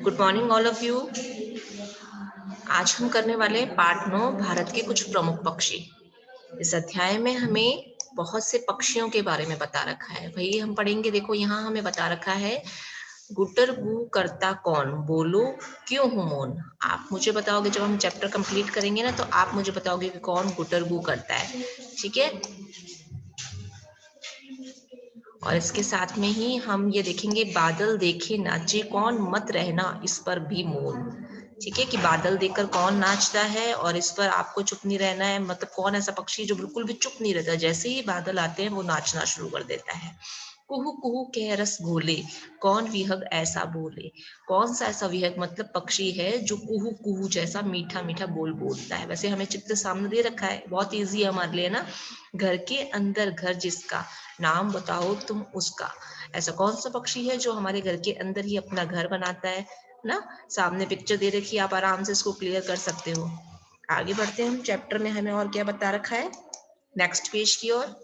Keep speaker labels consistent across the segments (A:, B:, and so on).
A: Good morning all of you. आज हम करने वाले हैं पार्ट 9 भारत के कुछ प्रमुख पक्षी। इस अध्याय में हमें बहुत से पक्षियों के बारे में बता रखा है। वही हम पढ़ेंगे। देखो यहाँ हमें बता रखा है, गुटर गु करता कौन, बोलो क्यों हूं मौन। आप मुझे बताओगे, जब हम चैप्टर कंप्लीट करेंगे ना, तो आप मुझे बताओगे कि कौन गुटर गु करता है। ठीक है। और इसके साथ में ही हम ये देखेंगे, बादल देखे नाचे कौन, मत रहना इस पर भी मौन। ठीक है, कि बादल देखकर कौन नाचता है और इस पर आपको चुप नहीं रहना है। मतलब कौन ऐसा पक्षी जो बिल्कुल भी चुप नहीं रहता, जैसे ही बादल आते हैं वो नाचना शुरू कर देता है। कुहू कुहू कह रस घोले, कौन विहग ऐसा बोले। कौन सा ऐसा विहग मतलब पक्षी है जो कुहू कुहू जैसा मीठा मीठा बोल बोलता है। वैसे हमें चित्र सामने दे रखा है, बहुत इजी है हमारे लिए ना। घर के अंदर घर जिसका, नाम बताओ तुम उसका। ऐसा कौन सा पक्षी है जो हमारे घर के अंदर ही अपना घर बनाता है ना। सामने पिक्चर दे रखी है, आप आराम से इसको क्लियर कर सकते हो। आगे बढ़ते हैं हम चैप्टर में, हमें और क्या बता रखा है नेक्स्ट पेज की ओर।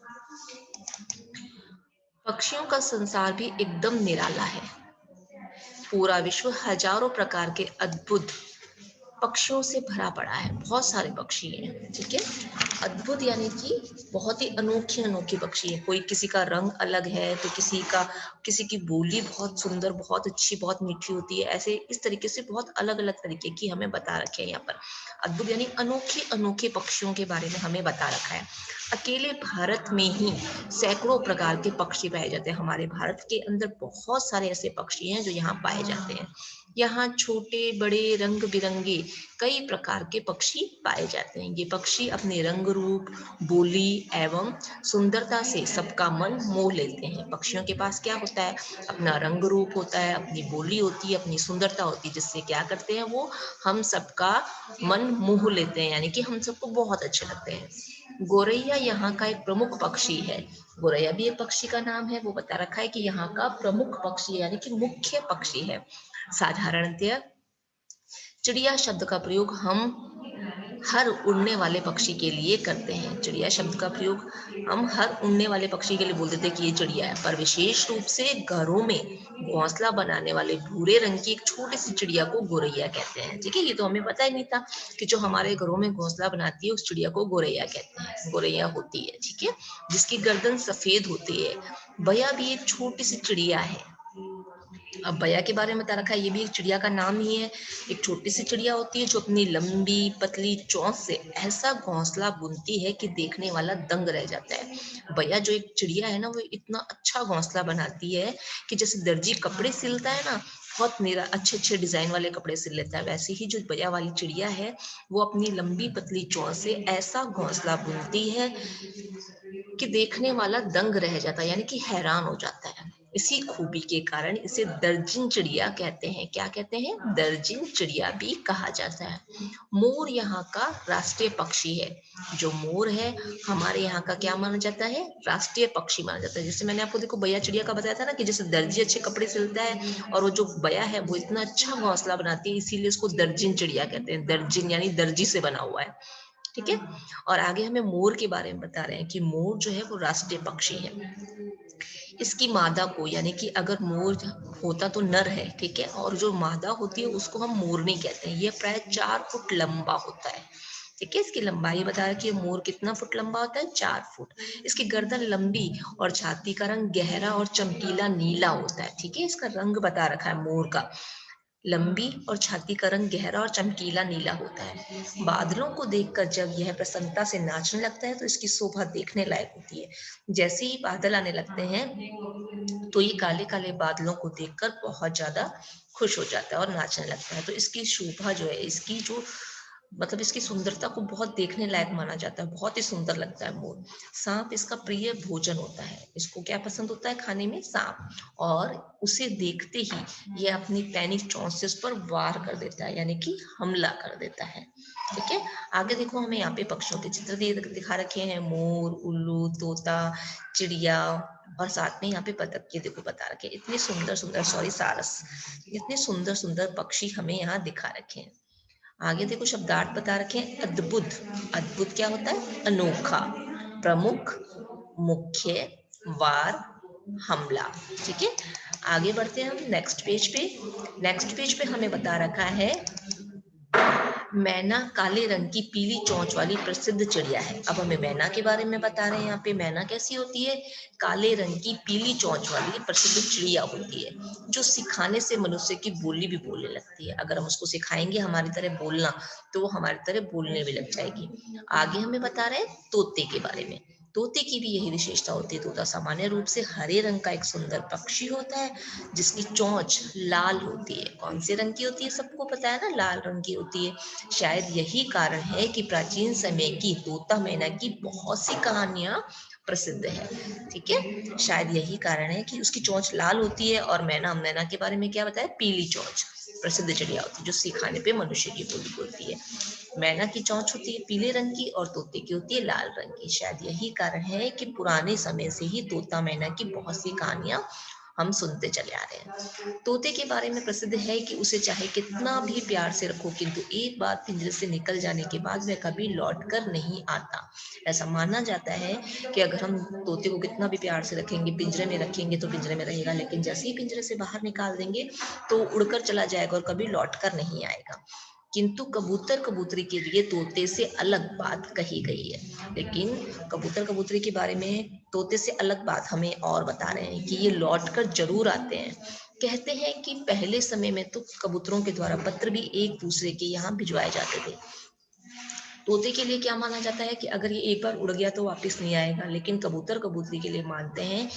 A: पक्षियों का संसार भी एकदम निराला है। पूरा विश्व हजारों प्रकार के अद्भुत पक्षियों से भरा पड़ा है। बहुत सारे पक्षी हैं। ठीक है, अद्भुत यानी कि बहुत ही अनोखी अनोखी पक्षी है। कोई किसी का रंग अलग है, तो किसी की बोली बहुत सुंदर, बहुत अच्छी, बहुत मीठी होती है। ऐसे इस तरीके से बहुत अलग अलग तरीके की हमें बता रखे हैं यहाँ पर। अद्भुत यानी अनोखे अनोखे पक्षियों के बारे में हमें बता रखा है। अकेले भारत में ही सैकड़ों प्रकार के पक्षी पाए जाते हैं। हमारे भारत के अंदर बहुत सारे ऐसे पक्षी हैं जो यहाँ पाए जाते हैं। यहाँ छोटे बड़े रंग बिरंगे कई प्रकार के पक्षी पाए जाते हैं। ये पक्षी अपने रंग रूप, बोली एवं सुंदरता से सबका मन मोह लेते हैं। पक्षियों के पास क्या होता है, अपना रंग रूप होता है, अपनी बोली होती है, अपनी सुंदरता होती है, जिससे क्या करते हैं वो हम सबका मन मोह लेते हैं, यानी कि हम सबको बहुत अच्छे लगते हैं। गोरैया यहाँ का एक प्रमुख पक्षी है। गोरैया भी एक पक्षी का नाम है। वो बता रखा है कि यहाँ का प्रमुख पक्षी यानी कि मुख्य पक्षी है। साधारणतः चिड़िया शब्द का प्रयोग हम हर उड़ने वाले पक्षी के लिए करते हैं। चिड़िया शब्द का प्रयोग हम हर उड़ने वाले पक्षी के लिए बोल देते हैं कि ये चिड़िया है। पर विशेष रूप से घरों में घोंसला बनाने वाले भूरे रंग की एक छोटी सी चिड़िया को गोरैया कहते हैं। ठीक है, ये तो हमें पता ही नहीं था कि जो हमारे घरों में घोंसला बनाती है उस चिड़िया को गोरैया कहते हैं। गोरैया होती है, ठीक है, जिसकी गर्दन सफेद होती है। बया भी एक छोटी सी चिड़िया है। अब बया के बारे में बता रखा है, ये भी एक चिड़िया का नाम ही है। एक छोटी सी चिड़िया होती है जो अपनी लंबी पतली चोंच से ऐसा घोंसला बुनती है कि देखने वाला दंग रह जाता है। बया जो एक चिड़िया है ना, वो इतना अच्छा घोंसला बनाती है कि जैसे दर्जी कपड़े सिलता है ना, बहुत मेरा अच्छे अच्छे डिजाइन वाले कपड़े सिल लेता है, वैसे ही जो बया वाली चिड़िया है वो अपनी लंबी पतली चोंच से ऐसा घोंसला बुनती है कि देखने वाला दंग रह जाता है, यानी कि हैरान हो जाता है। इसी खूबी के कारण इसे दर्जन चिड़िया कहते हैं। क्या कहते हैं, दर्जन चिड़िया भी कहा जाता है। मोर यहाँ का राष्ट्रीय पक्षी है। जो मोर है हमारे यहाँ का क्या माना जाता है, राष्ट्रीय पक्षी माना जाता है। जैसे मैंने आपको देखो बया चिड़िया का बताया था ना, कि जैसे दर्जी अच्छे कपड़े सिलता है, और वो जो बया है वो इतना अच्छा घोंसला बनाती है, इसीलिए उसको दर्जन चिड़िया कहते हैं। दर्जन यानी दर्जी से बना हुआ है। ठीक है, और आगे हमें मोर के बारे में बता रहे हैं कि मोर जो है वो राष्ट्रीय पक्षी है। इसकी मादा को, यानी कि अगर मोर होता तो नर है, ठीक है, और जो मादा होती है उसको हम मोरनी कहते हैं। ये प्राय 4 फुट लंबा होता है। ठीक है, इसकी लंबाई बता रखी है। मोर कितना फुट लंबा होता है, 4 फुट। इसकी गर्दन लंबी और छाती का रंग गहरा और चमकीला नीला होता है। ठीक है, इसका रंग बता रखा है मोर का, लंबी और छाती का रंग गहरा और चमकीला नीला होता है। बादलों को देखकर जब यह प्रसन्नता से नाचने लगता है तो इसकी शोभा देखने लायक होती है। जैसे ही बादल आने लगते हैं तो ये काले काले बादलों को देखकर बहुत ज्यादा खुश हो जाता है और नाचने लगता है। तो इसकी शोभा जो है, इसकी जो मतलब इसकी सुंदरता को बहुत देखने लायक माना जाता है। बहुत ही सुंदर लगता है मोर। सांप इसका प्रिय भोजन होता है। इसको क्या पसंद होता है खाने में, सांप। और उसे देखते ही यह अपनी पैनिक चोंच से उस पर वार कर देता है, यानी कि हमला कर देता है। ठीक है, आगे देखो हमें यहाँ पे पक्षियों के चित्र दिखा रखे हैं। मोर, उल्लू, तोता, चिड़िया, और साथ में यहाँ पे बतख के देखो बता रखे हैं। इतने सुंदर सुंदर, सॉरी सारस, इतने सुंदर सुंदर पक्षी हमें यहाँ दिखा रखे हैं। आगे देखो शब्दार्थ बता रखे हैं। अद्भुत, अद्भुत क्या होता है, अनोखा। प्रमुख, मुख्य, वार, हमला। ठीक है, आगे बढ़ते हैं हम नेक्स्ट पेज पे। नेक्स्ट पेज पे हमें बता रखा है मैना काले रंग की पीली चोंच वाली प्रसिद्ध चिड़िया है। अब हमें मैना के बारे में बता रहे हैं यहाँ पे। मैना कैसी होती है? काले रंग की पीली चोंच वाली प्रसिद्ध चिड़िया होती है, जो सिखाने से मनुष्य की बोली भी बोलने लगती है। अगर हम उसको सिखाएंगे हमारी तरह बोलना, तो वो हमारी तरह बोलने भी लग जाएगी। आगे हमें बता रहे हैं तोते के बारे में। तोते की भी यही विशेषता होती है। तोता सामान्य रूप से हरे रंग का एक सुंदर पक्षी होता है, जिसकी चोंच लाल होती है। कौन से रंग की होती है? सबको पता है ना, लाल रंग की होती है। शायद यही कारण है कि प्राचीन समय की तोता मैना की बहुत सी कहानियां प्रसिद्ध है। ठीक है, शायद यही कारण है कि उसकी चोंच लाल होती है। और मैना, मैना के बारे में क्या बताया? पीली चोंच प्रसिद्ध चिड़िया होती है, जो सिखाने पे मनुष्य की बोली बोलती है। मैना की चोंच होती है पीले रंग की और तोते की होती है लाल रंग की। शायद यही कारण है कि पुराने समय से ही तोता मैना की बहुत सी कहानियां हम सुनते चले आ रहे हैं। तोते के बारे में प्रसिद्ध है कि उसे चाहे कितना भी प्यार से रखो, किंतु एक बार पिंजरे से निकल जाने के बाद वह कभी लौट कर नहीं आता। ऐसा माना जाता है कि अगर हम तोते को कितना भी प्यार से रखेंगे, पिंजरे में रखेंगे तो पिंजरे में रहेगा, लेकिन जैसे ही पिंजरे से बाहर निकाल देंगे तो उड़कर चला जाएगा और कभी लौट कर नहीं आएगा। किंतु कबूतर कबूतरी के लिए तोते से अलग बात कही गई है। लेकिन कबूतर कबूतरी के बारे में तोते से अलग बात हमें और बता रहे हैं कि ये लौट कर जरूर आते हैं। कहते हैं कि पहले समय में तो कबूतरों के द्वारा पत्र भी एक दूसरे के यहाँ भिजवाए जाते थे। तोते के लिए क्या माना जाता है कि अगर ये एक बार उड़ गया तो वापस नहीं आएगा, लेकिन कबूतर कबूतरी के लिए मानते हैं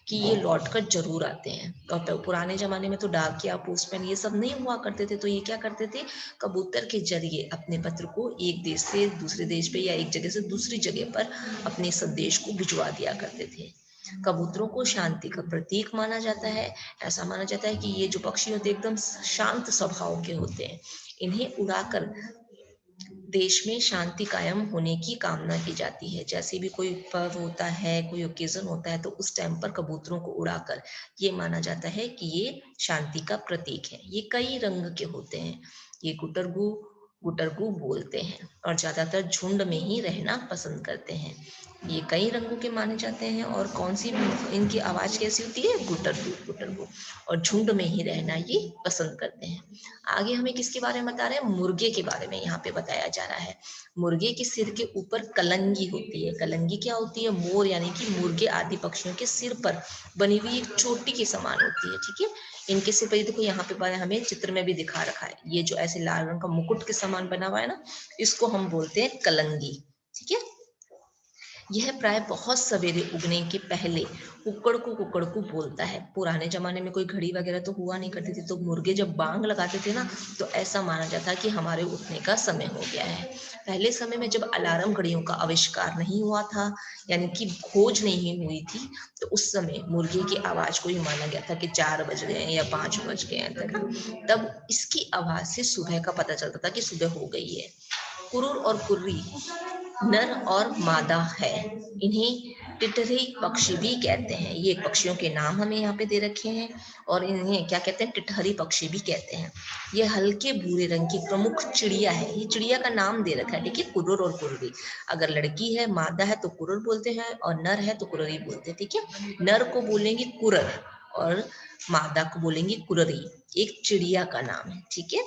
A: कि ये लौट कर जरूर आते हैं। और पुराने जमाने में तो डाकिया, पोस्टमैन ये सब नहीं हुआ करते थे, तो ये क्या करते थे? कबूतर के जरिए अपने पत्र को एक देश से दूसरे देश पे या एक जगह से दूसरी जगह पर अपने संदेश को भिजवा दिया करते थे। कबूतरों को शांति का प्रतीक माना जाता है। ऐसा माना जाता है कि ये जो पक्षी होते हैं एकदम शांत स्वभाव के होते हैं। इन्हें उड़ाकर देश में शांति कायम होने की कामना की जाती है। जैसे भी कोई पर्व होता है, कोई ओकेजन होता है, तो उस टाइम पर कबूतरों को उड़ाकर ये माना जाता है कि ये शांति का प्रतीक है। ये कई रंग के होते हैं। ये गुटरगू गुटरगू बोलते हैं और ज्यादातर झुंड में ही रहना पसंद करते हैं। ये कई रंगों के माने जाते हैं। और कौन सी इनकी आवाज कैसी होती है? गुटरगू गुटरगू। और झुंड में ही रहना ये पसंद करते हैं। आगे हमें किसके बारे में बता रहे हैं? मुर्गे के बारे में यहाँ पे बताया जा रहा है। मुर्गे के सिर के ऊपर कलंगी होती है। कलंगी क्या होती है? मोर यानी कि मुर्गे आदि पक्षियों के सिर पर बनी हुई एक चोटी के समान होती है। ठीक है, इनके सिर पर देखो, यहाँ पे हमें चित्र में भी दिखा रखा है। ये जो ऐसे लाल रंग का मुकुट के समान बना हुआ है ना, इसको हम बोलते हैं कलंगी। ठीक है, यह प्राय बहुत सवेरे उगने के पहले कुकड़कू बोलता है। पुराने जमाने में कोई घड़ी वगैरह तो हुआ नहीं करती थी, तो मुर्गे जब बांग लगाते थे ना, तो ऐसा माना जाता है कि हमारे उठने का समय हो गया है। पहले समय में जब अलार्म घड़ियों का आविष्कार नहीं हुआ था, यानी कि खोज नहीं हुई थी, तो उस समय मुर्गे की आवाज को ही माना गया था कि 4 बज गए हैं या 5 बज गए हैं तक। तब इसकी आवाज से सुबह का पता चलता था कि सुबह हो गई है। कुरुर और कुर्री नर और मादा है। इन्हें टिटरी पक्षी भी कहते हैं। ये पक्षियों के नाम हमें यहाँ पे दे रखे हैं। और इन्हें क्या कहते हैं? टिटहरी पक्षी भी कहते हैं। ये हल्के भूरे रंग की प्रमुख चिड़िया है। ये चिड़िया का नाम दे रखा है, ठीक है, कुरुर और कुर्री। अगर लड़की है, मादा है, तो कुरुर बोलते हैं, और नर है तो कुररी बोलते हैं। ठीक है, नर को बोलेंगे कुरर और मादा को बोलेंगे कुररी। एक चिड़िया का नाम है। ठीक है,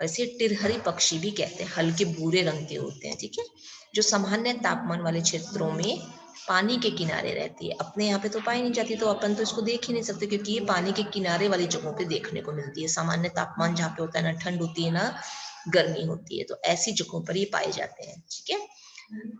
A: ऐसे टिरहरी पक्षी भी कहते हैं। हल्के भूरे रंग के होते हैं। ठीक है, जो सामान्य तापमान वाले क्षेत्रों में पानी के किनारे रहती है। अपने यहाँ पे तो पाई नहीं जाती, तो अपन तो इसको देख ही नहीं सकते, क्योंकि ये पानी के किनारे वाली जगहों पे देखने को मिलती है। सामान्य तापमान जहाँ पे होता है, ना ठंड होती है ना गर्मी होती है, तो ऐसी जगहों पर ये पाए जाते हैं। ठीक है,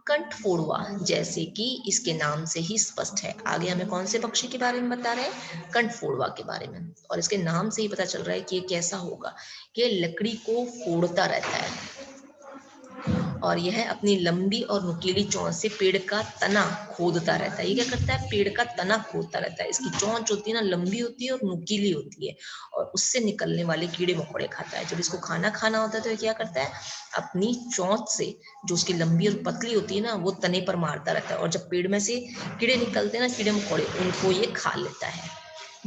A: कंठफोड़वा, जैसे कि इसके नाम से ही स्पष्ट है। आगे हमें कौन से पक्षी के बारे में बता रहे हैं? कंठफोड़वा के बारे में। और इसके नाम से ही पता चल रहा है कि ये कैसा होगा, कि लकड़ी को फोड़ता रहता है। और यह अपनी लंबी और नुकीली चोंच से पेड़ का तना खोदता रहता है। ये क्या करता है? पेड़ का तना खोदता रहता है। इसकी चोंच होती है ना, लंबी होती है और नुकीली होती है, और उससे निकलने वाले कीड़े मकोड़े खाता है। जब इसको खाना खाना होता है तो ये क्या करता है? अपनी चोंच से, जो उसकी लंबी और पतली होती है ना, वो तने पर मारता रहता है, और जब पेड़ में से कीड़े निकलते हैं ना, कीड़े मकोड़े, उनको ये खा लेता है।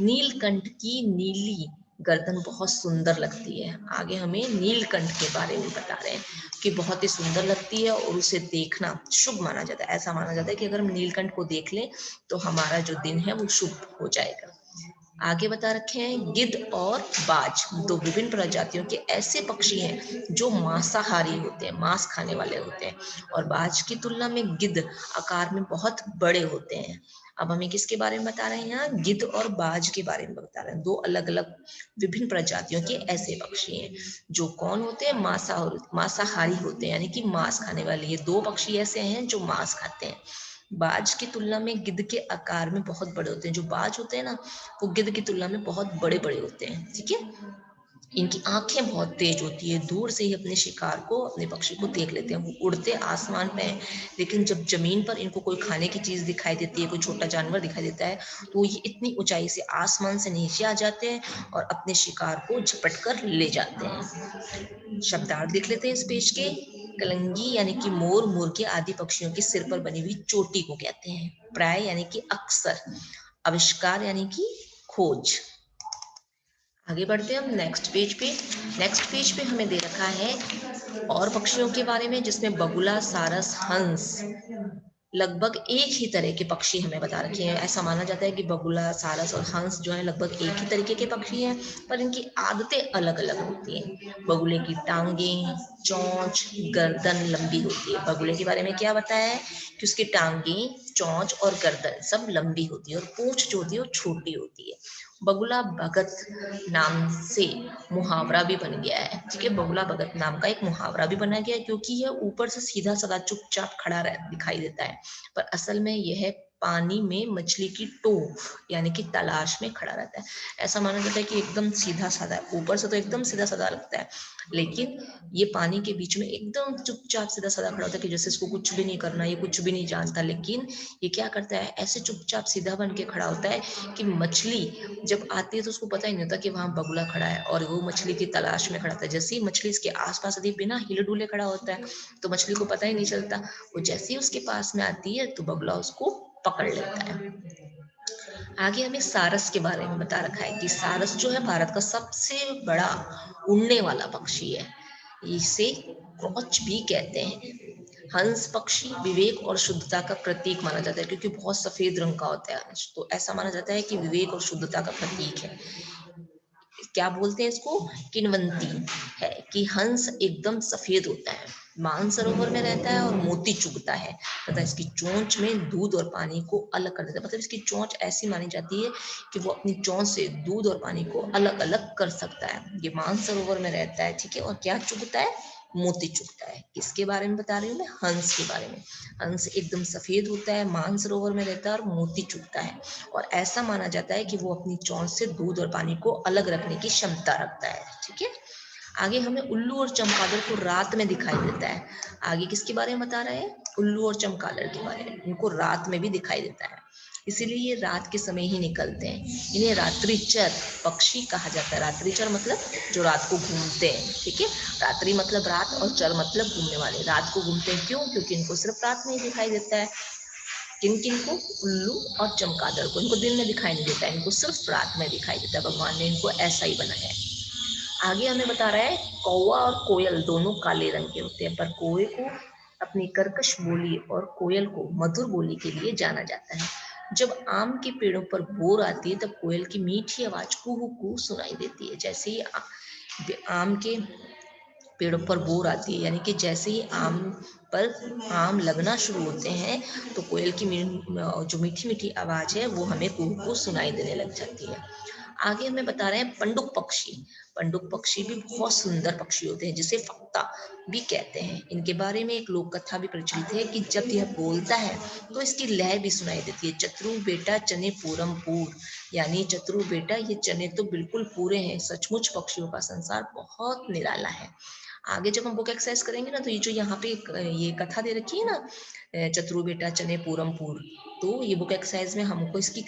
A: नीलकंठ की नीली गर्दन बहुत सुंदर लगती है। आगे हमें नीलकंठ के बारे में बता रहे हैं कि बहुत ही सुंदर लगती है और उसे देखना शुभ माना जाता है। ऐसा माना जाता है कि अगर हम नीलकंठ को देख लें तो हमारा जो दिन है वो शुभ हो जाएगा। आगे बता रखे हैं गिद्ध और बाज दो विभिन्न प्रजातियों के ऐसे पक्षी हैं जो मांसाहारी होते हैं, मांस खाने वाले होते हैं, और बाज की तुलना में गिद्ध आकार में बहुत बड़े होते हैं। अब हमें किसके बारे में बता रहे हैं? यहाँ गिद्ध और बाज के बारे में बता रहे हैं। दो अलग अलग विभिन्न प्रजातियों के ऐसे पक्षी हैं जो कौन होते हैं? मांसाहारी होते हैं, यानी कि मांस खाने वाले। ये दो पक्षी ऐसे हैं जो मांस खाते हैं। बाज की तुलना में गिद्ध के आकार में बहुत बड़े होते हैं। जो बाज होते हैं ना, वो गिद्ध की तुलना में बहुत बड़े बड़े होते हैं। ठीक है, इनकी आंखें बहुत तेज होती है, दूर से ही अपने शिकार को, अपने पक्षी को देख लेते हैं। वो उड़ते आसमान पे हैं, लेकिन जब जमीन पर इनको कोई खाने की चीज दिखाई देती है, कोई छोटा जानवर दिखाई देता है, तो ये इतनी ऊंचाई से आसमान से नीचे आ जाते हैं और अपने शिकार को झपट कर ले जाते हैं। शब्दार्थ देख लेते हैं इस पेज के। कलंगी यानी कि मोर, मुर्गे आदि पक्षियों के सिर पर बनी हुई चोटी को कहते हैं। प्राय यानी कि अक्सर। आविष्कार यानी कि खोज। आगे बढ़ते हैं हम नेक्स्ट पेज पे। नेक्स्ट पेज पे हमें दे रखा है और पक्षियों के बारे में, जिसमें बगुला, सारस, हंस, लगभग एक ही तरह के पक्षी हमें बता रखे हैं। ऐसा माना जाता है कि बगुला, सारस और हंस जो है लगभग एक ही तरीके के पक्षी हैं, पर इनकी आदतें अलग अलग होती हैं। बगुले की टांगें, चोंच, गर्दन लंबी होती है। बगुले के बारे में क्या बताया है कि उसकी टांगें, चोंच और गर्दन सब लंबी होती है और पूंछ जो होती है वो छोटी होती है। बगुला भगत नाम से मुहावरा भी बन गया है। ठीक है, बगुला भगत नाम का एक मुहावरा भी बना गया है, क्योंकि यह ऊपर से सीधा साधा चुपचाप खड़ा दिखाई देता है, पर असल में यह पानी में मछली की टो यानी कि तलाश में खड़ा रहता है। ऐसा माना जाता है कि एकदम सीधा साधा, ऊपर से तो एकदम सीधा साधा लगता है, लेकिन ये पानी के बीच में एकदम चुपचाप सीधा साधा खड़ा होता है कि जैसे इसको कुछ भी नहीं करना, ये कुछ भी नहीं जानता। लेकिन ये क्या करता है? ऐसे चुपचाप सीधा बन के खड़ा होता है कि मछली जब आती है तो उसको पता ही नहीं होता कि वहां बगुला खड़ा है, और वो मछली की तलाश में खड़ा था। जैसे ही मछली इसके आसपास यदि बिना हिले डुले खड़ा होता है तो मछली को पता ही नहीं चलता। वो जैसे ही उसके पास में आती है तो बगुला उसको पकड़ लेता है। आगे हमें सारस के बारे में बता रखा है कि सारस जो है भारत का सबसे बड़ा उड़ने वाला पक्षी है। इसे क्रॉच भी कहते हैं। हंस पक्षी विवेक और शुद्धता का प्रतीक माना जाता है, क्योंकि बहुत सफेद रंग का होता है, तो ऐसा माना जाता है कि विवेक और शुद्धता का प्रतीक है। क्या बोलते हैं इसको? किन्वंती है कि हंस एकदम सफेद होता है, मानसरोवर में रहता है और मोती चुगता है तथा इसकी चोंच में दूध और पानी को अलग कर देता है। मतलब इसकी चोंच ऐसी मानी जाती है कि वो अपनी चोंच से दूध और पानी को अलग अलग कर सकता है। ये मानसरोवर में रहता है। ठीक है, और क्या चुगता है? मोती चुगता है। किसके बारे में बता रही हूँ मैं? हंस के बारे में। हंस एकदम सफेद होता है, मानसरोवर में रहता है और मोती चुगता है, और ऐसा माना जाता है कि वो अपनी चोंच से दूध और पानी को अलग रखने की क्षमता रखता है। ठीक है, आगे हमें उल्लू और चमगादड़ को रात में दिखाई देता है। आगे किसके बारे में बता रहे हैं? उल्लू और चमगादड़ के बारे में। इनको रात में भी दिखाई देता है, इसीलिए ये रात के समय ही निकलते हैं। इन्हें रात्रिचर पक्षी कहा जाता है। रात्रिचर मतलब जो रात को घूमते हैं। ठीक है, रात्रि मतलब रात और चर मतलब घूमने वाले। रात को घूमते हैं क्यों? क्योंकि इनको सिर्फ रात में ही दिखाई देता है। किन किन को? उल्लू और चमगादड़ को। इनको दिन में दिखाई नहीं देता है, इनको सिर्फ रात में दिखाई देता है। भगवान ने इनको ऐसा ही बनाया है। आगे हमें बता रहा है कौवा और कोयल दोनों काले रंग के होते हैं, पर कौवे को अपनी कर्कश बोली और कोयल को मधुर बोली के लिए जाना जाता है। जब आम के पेड़ों पर बोर आती है तब कोयल की मीठी आवाज कुहू कुहू सुनाई देती है। जैसे ही आम के पेड़ों पर बोर आती है, यानी कि जैसे ही आम पर आम लगना शुरू होते हैं तो कोयल की जो मीठी मीठी आवाज है वो हमें कुहू कुहू सुनाई देने लग जाती है। आगे हमें बता रहे हैं पंडुक पक्षी। पंडुक पक्षी भी बहुत सुंदर पक्षी होते हैं, जिसे फक्ता भी कहते हैं। इनके बारे में एक लोक कथा भी प्रचलित है कि जब यह बोलता है तो इसकी लय भी सुनाई देती है। चतुरु बेटा चने पूरम पूर, यानी चतुरु बेटा ये चने तो बिल्कुल पूरे हैं। सचमुच पक्षियों का संसार बहुत निराला है। आगे जब हम बुक एक्सरसाइज करेंगे ना, तो ये जो यहाँ पे ये कथा दे रखी है ना, चतुरु बेटा चने पूरम पूर, तो ये बुक एक्सरसाइज में हमको इसकी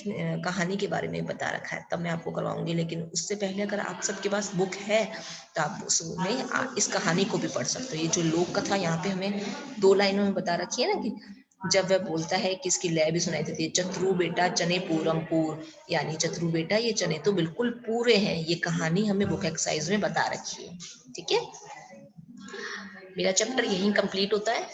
A: कहानी के बारे में बता रखा है, तब मैं आपको करवाऊंगी। लेकिन उससे पहले अगर आप सबके पास बुक है तो आप उसमें इस कहानी को भी पढ़ सकते हो। ये जो लोक कथा यहाँ पे हमें 2 लाइनों में बता रखी है ना कि जब वह बोलता है कि इसकी लय भी सुनाई देती है, चतुरु बेटा चने पूरम पूर, यानी चतुरु बेटा ये चने तो बिल्कुल पूरे हैं। ये कहानी हमें बुक एक्सरसाइज में बता रखी है। ठीक है, मेरा चैप्टर यहीं कंप्लीट होता है।